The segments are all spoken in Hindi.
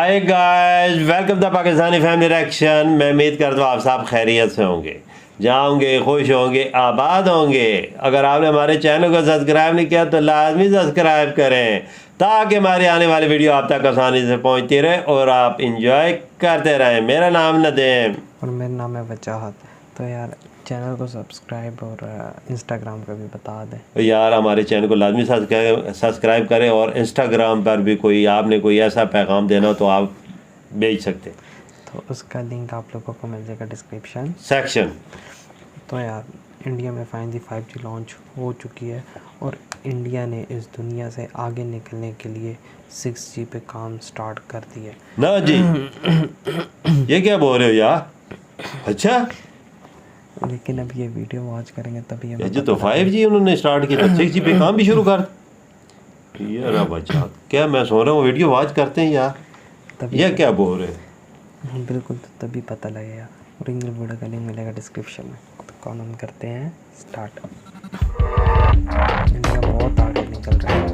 Hi guys, welcome the Pakistani family reaction. मैं उम्मीद करता हूँ आप सब खैरियत से होंगे, जाओगे, खुश होंगे, आबाद होंगे। अगर आपने हमारे चैनल को सब्सक्राइब नहीं किया तो लाजमी सब्सक्राइब करें ताकि हमारी आने वाली वीडियो आप तक आसानी से पहुंचती रहे और आप इंजॉय करते रहें। मेरा नाम नदीम और मेरा नाम है वजाहत। तो यार चैनल को सब्सक्राइब और इंस्टाग्राम पे भी बता दें। यार हमारे चैनल को लाजमी सब्सक्राइब करें और इंस्टाग्राम पर भी आपने कोई ऐसा पैगाम देना हो तो आप भेज सकते हैं, तो उसका लिंक आप लोगों को मिल जाएगा डिस्क्रिप्शन सेक्शन। तो यार इंडिया में फाइनली 5G लॉन्च हो चुकी है और इंडिया ने इस दुनिया से आगे निकलने के लिए 6G पे काम स्टार्ट कर दिया ना जी, ये क्या बोल रहे हो यार? अच्छा, लेकिन अब ये वीडियो वॉच करेंगे तभी ये जो तो 5G उन्होंने स्टार्ट किया, 6G पे काम भी शुरू कर। यार बच्चा, क्या मैं सो रहा हूँ वीडियो वॉच करते हैं यार, तभी ये क्या बोल रहे हैं? बिल्कुल, तो तभी पता लगेगा। ओरिजिनल वीडियो का लिंक मिलेगा डिस्क्रिप्शन में। तो कौन हम करते हैं स्टार्ट। इंडिया बहुत आगे निकल रहा है।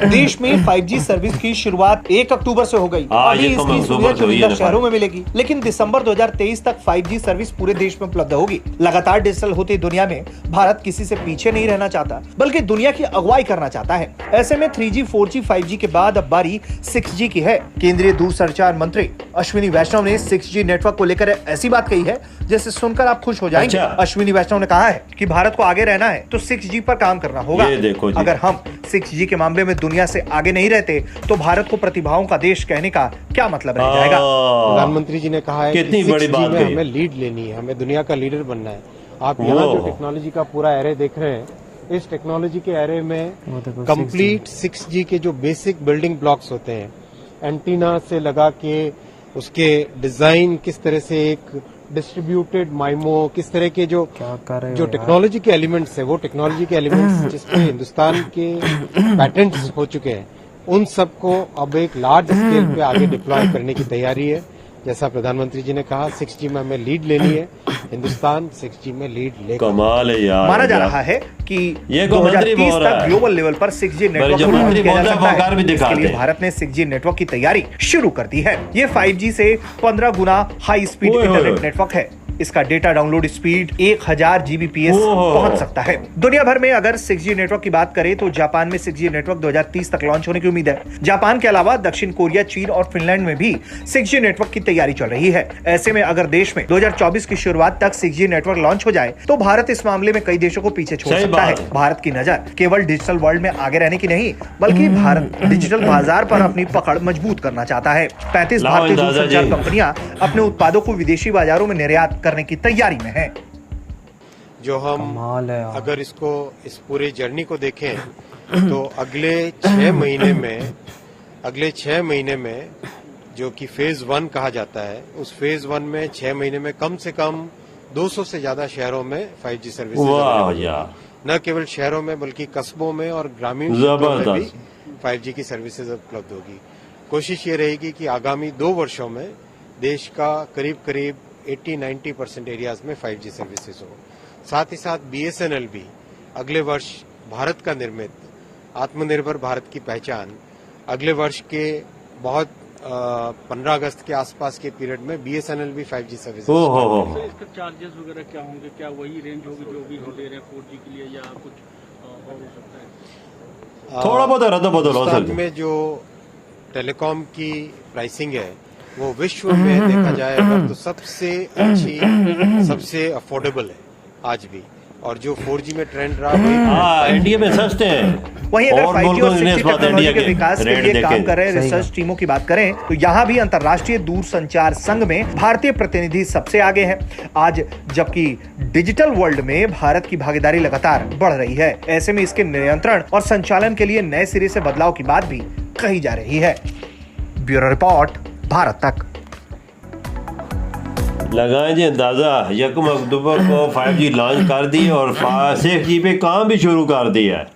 देश में 5G सर्विस की शुरुआत 1 अक्टूबर से हो गई। अभी ये तो इसकी अक्टूबर सुविधा से हुई है चुनिंदा ना शहरों में मिलेगी, लेकिन दिसंबर 2023 तक 5G सर्विस पूरे देश में उपलब्ध होगी। लगातार डिजिटल होती दुनिया में भारत किसी से पीछे नहीं रहना चाहता, बल्कि दुनिया की अगुवाई करना चाहता है। ऐसे में 3G, 4G, 5G के बाद अब बारी 6G की है। केंद्रीय दूरसंचार मंत्री अश्विनी वैष्णव ने 6G नेटवर्क को लेकर ऐसी बात कही है जिसे सुनकर आप खुश हो जाएंगे। अच्छा। अश्विनी वैष्णव ने कहा है कि भारत को आगे रहना है तो 6G पर काम करना होगा। ये देखो जी। अगर हम 6G के मामले में दुनिया से आगे नहीं रहते तो भारत को प्रतिभाओं का देश कहने का क्या मतलब रह जाएगा। प्रधानमंत्री जी ने कहा है कितनी कि बड़ी 6G बात में कही। हमें लीड लेनी है, हमें दुनिया का लीडर बनना है। आप यहाँ जो टेक्नोलॉजी का पूरा एरे देख रहे हैं, इस टेक्नोलॉजी के एरे में वो देखो, कंप्लीट 6G के जो बेसिक बिल्डिंग ब्लॉक्स होते हैं, एंटीना से लगा के उसके डिजाइन, किस तरह से एक डिस्ट्रीब्यूटेड माइमो, किस तरह के जो क्या कर रहे हो जो यार? टेक्नोलॉजी के एलिमेंट्स है, वो टेक्नोलॉजी के एलिमेंट्स जिसपे हिंदुस्तान के पैटेंट्स हो चुके हैं, उन सबको अब एक लार्ज स्केल पे आगे डिप्लॉय करने की तैयारी है। जैसा प्रधानमंत्री जी ने कहा, 6G में हमें लीड लेनी है। हिंदुस्तान 6G में लीड लेगा। कमाल है यार। माना जा रहा है कि ये को मंत्री 2030 बोल रहा तक है। ग्लोबल लेवल पर 6G नेटवर्क जो को लॉन्च मंत्री किया बोल जा रहा है, सकता वो कार भी है। दिखाते इसके लिए हैं। भारत ने 6G नेटवर्क की तैयारी शुरू कर दी है। ये 5G से 15 गुना हाई स्पीड ओए होए। इंटरनेट नेटवर्क है। इसका डेटा डाउनलोड स्पीड 1000 Gbps ओहो। पहुंच सकता है। दुनिया भर में अगर 6G नेटवर्क की बात करें तो जापान में 6G नेटवर्क 2030 तक लॉन्च होने की उम्मीद है। जापान के अलावा दक्षिण कोरिया, चीन और फिनलैंड में भी 6G नेटवर्क की तैयारी चल रही है। ऐसे में अगर देश में 2024 की शुरुआत तक 6G नेटवर्क लॉन्च हो जाए तो भारत इस मामले में कई देशों को पीछे छोड़ सही सकता है। बात है। भारत की नजर केवल डिजिटल वर्ल्ड में आगे रहने की नहीं, बल्कि भारत डिजिटल बाजार पर अपनी पकड़ मजबूत करना चाहता है। 35 लाओ भारतीय अंदाजा दूरसंचार जी। कंपनियां अपने उत्पादों को विदेशी बाजारों में निर्यात करने की तैयारी में है। जो हम कमाल है यार। अगर इसको इस पूरी जर्नी को देखें तो अगले 6 महीने में जो कि फेज 1 कहा जाता है, उस फेज 1 में 6 महीने में कम से कम 200 से ज्यादा शहरों में 5G सर्विस वाह यार, न केवल शहरों में बल्कि कस्बों में और ग्रामीण क्षेत्रों में भी 5G की सर्विसेज उपलब्ध होगी। कोशिश ये रहेगी कि आगामी 2 वर्षों में देश का करीब 80-90% एरियाज में 5G सर्विसेज हो। साथ ही साथ BSNL भी अगले वर्ष भारत का निर्मित आत्मनिर्भर भारत की पहचान, अगले वर्ष के बहुत 15 अगस्त के आसपास के पीरियड में BSNL भी 5G सर्विसेज। हो सर इसका चार्जेस वगैरह क्या होंगे? क्या वही रेंज होगी जो भी हम दे रहे हैं 4G के लिए, या कुछ और हो सकता है? थोड़ा बहुत रद्द बदल हो हिंदुस्तान सकता है। में जो टेलीकॉम की प्राइसिंग है वो विश्व में देखा जाएगा तो सबसे अच्छी, सबसे अफोर्डेबल है आज भी। और जो 4G में ट्रेंड रहा हाँ, इंडिया में सस्ते हैं। वहीं अगर और 5G मुल्कों और की 6G निस्बत टेक्नोलॉजी इंडिया के के विकास के रेट लिए काम देखें। कर रहे सही रिसर्च टीमों की बात करें तो यहाँ भी अंतर्राष्ट्रीय दूरसंचार संघ में भारतीय प्रतिनिधि सबसे आगे हैं आज, जबकि डिजिटल वर्ल्ड में भारत की भागीदारी लगातार बढ़ रही है। ऐसे में इसके नियंत्रण और संचालन के लिए नए सिरे से बदलाव की बात भी कही जा रही है। ब्यूरो रिपोर्ट, भारत तक। लगाएं जी अंदाजा, 1 अक्टूबर को 5G लॉन्च कर दी और 6G पे काम भी शुरू कर दिया है।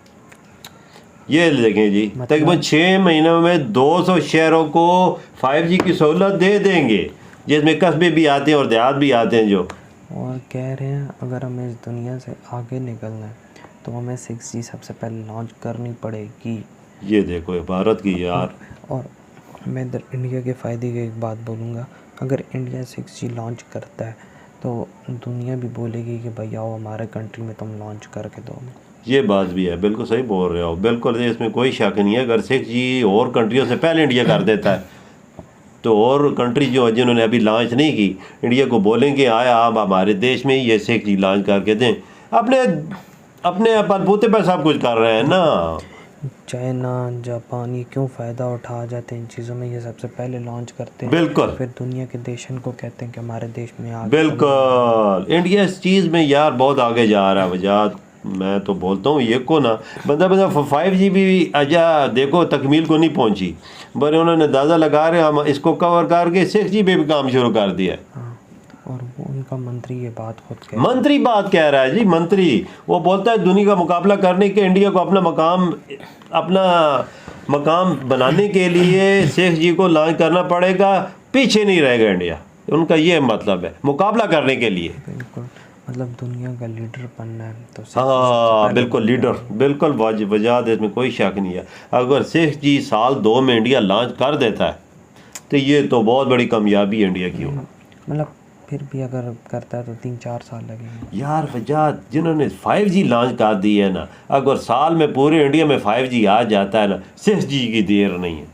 ये देखें जी, तकरीबन 6 महीनों में 200 शहरों को 5G की सहूलत दे देंगे, जिसमें कस्बे भी आते हैं और देहात भी आते हैं। जो और कह रहे हैं अगर हमें इस दुनिया से आगे निकलना है तो हमें 6G सबसे पहले लॉन्च करनी पड़ेगी। ये देखो ये भारत की यार। और मैं इधर इंडिया के फ़ायदे की एक बात बोलूँगा, अगर इंडिया 6G लॉन्च करता है तो दुनिया भी बोलेगी कि भाई आओ हमारे कंट्री में तुम लॉन्च करके दो। ये बात भी है, बिल्कुल सही बोल रहे हो, बिल्कुल इसमें कोई शक नहीं है। अगर 6G और कंट्रियों से पहले इंडिया कर देता है तो और कंट्री जो है जिन्होंने अभी लॉन्च नहीं की, इंडिया को बोलेंगे आया आप हमारे देश में ये 6G लॉन्च करके दें। अपने अपने बलबूते पर सब कुछ कर रहे हैं ना। चाइना, जापान, ये क्यों फ़ायदा उठा जाते हैं इन चीज़ों में, ये सबसे पहले लॉन्च करते हैं, बिल्कुल। फिर दुनिया के देशन को कहते हैं कि हमारे देश में आ बिल्कुल इंडिया इस चीज़ में यार बहुत आगे जा रहा है वजाद। मैं तो बोलता हूँ ये को ना बंदा 5G भी अजा देखो तकमील को नहीं पहुँची, पर उन्होंने अंदाज़ा लगा रहे हम इसको कवर करके 6G पे भी काम शुरू कर दिया। हाँ, और वो उनका मंत्री ये बात खुद कह मंत्री बात कह रहा है जी, मंत्री वो बोलता है दुनिया का मुकाबला करने के इंडिया को अपना मकाम बनाने के लिए 6G को लॉन्च करना पड़ेगा, पीछे नहीं रहेगा इंडिया। उनका ये मतलब है मुकाबला करने के लिए। बिल्कुल, मतलब दुनिया का लीडर बनना है तो हाँ बिल्कुल लीडर, बिल्कुल वजाद, इसमें कोई शक नहीं है। अगर 6G साल 2 में इंडिया लॉन्च कर देता है तो ये तो बहुत बड़ी कामयाबी इंडिया की होगी। मतलब फिर भी अगर करता है तो 3-4 साल लगेंगे यार वजाद, जिन्होंने 5G लॉन्च कर दी है ना, अगर साल में पूरे इंडिया में 5G आ जाता है ना, 6G की देर नहीं है।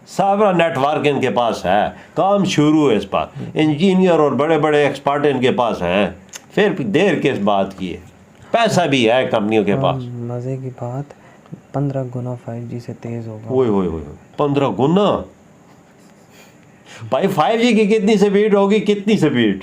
सारा नेटवर्क इनके पास है, काम शुरू है इस पर, इंजीनियर और बड़े बड़े एक्सपर्ट इनके पास हैं, फिर देर किस बात की है, पैसा भी है कंपनियों के पास। मज़े की बात 15 गुना 5G से तेज़ होगा। ओए 15 गुना भाई। 5G की कितनी स्पीड होगी, कितनी स्पीड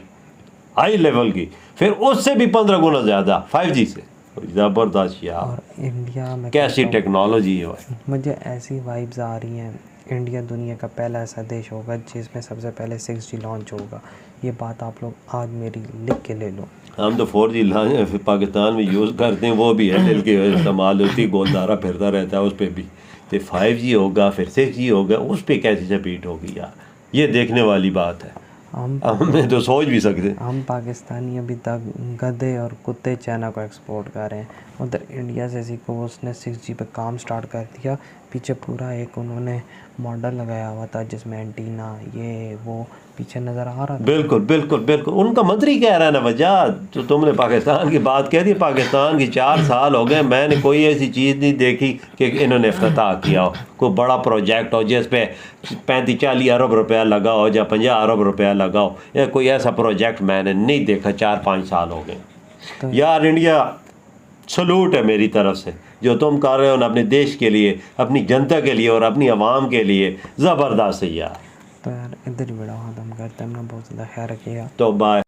हाई लेवल की, फिर उससे भी 15 गुना ज़्यादा 5G से। ज़बरदस्त यार, और इंडिया में कैसी टेक्नोलॉजी है भाई। मुझे ऐसी वाइब्स आ रही हैं, इंडिया दुनिया का पहला ऐसा देश होगा जिसमें सबसे पहले 6G लॉन्च होगा। ये बात आप लोग आज मेरी लिख के ले लो। हम तो 4G पाकिस्तान में यूज़ करते हैं, वो भी है दिल के इस्तेमाल होती, गोलदारा फिरता रहता है उस पर भी। तो 5G होगा फिर 6G होगा, उस पर कैसी स्पीड होगी यार, ये देखने वाली बात है। हमें तो सोच भी सकते। हम पाकिस्तानी अभी तक गधे और कुत्ते चाइना को एक्सपोर्ट कर रहे हैं, उधर इंडिया से सीखो, उसने 6G पे काम स्टार्ट कर दिया। पीछे पूरा एक उन्होंने मॉडल लगाया हुआ था जिसमें एंटीना ये वो पीछे नज़र आ रहा था। बिल्कुल बिल्कुल बिल्कुल, उनका मंत्री कह रहा है ना वजाद। तो तुमने पाकिस्तान की बात कह दी, पाकिस्तान की 4 साल हो गए, मैंने कोई ऐसी चीज़ नहीं देखी कि इन्होंने इफ्तिताह किया हो, कोई बड़ा प्रोजेक्ट हो जिस पे 35-40 अरब रुपया लगा हो या 50 अरब रुपया लगा हो, या कोई ऐसा प्रोजेक्ट मैंने नहीं देखा। 4-5 साल हो गए यार। इंडिया सलूट है मेरी तरफ से, जो तुम कर रहे हो ना अपने देश के लिए, अपनी जनता के लिए और अपनी आवाम के लिए, ज़बरदस्त है यार। तो यार इधर ही बड़ा ख़त्म करते हैं, हमने बहुत ज़्यादा ख्याल रखिएगा। तो बाय।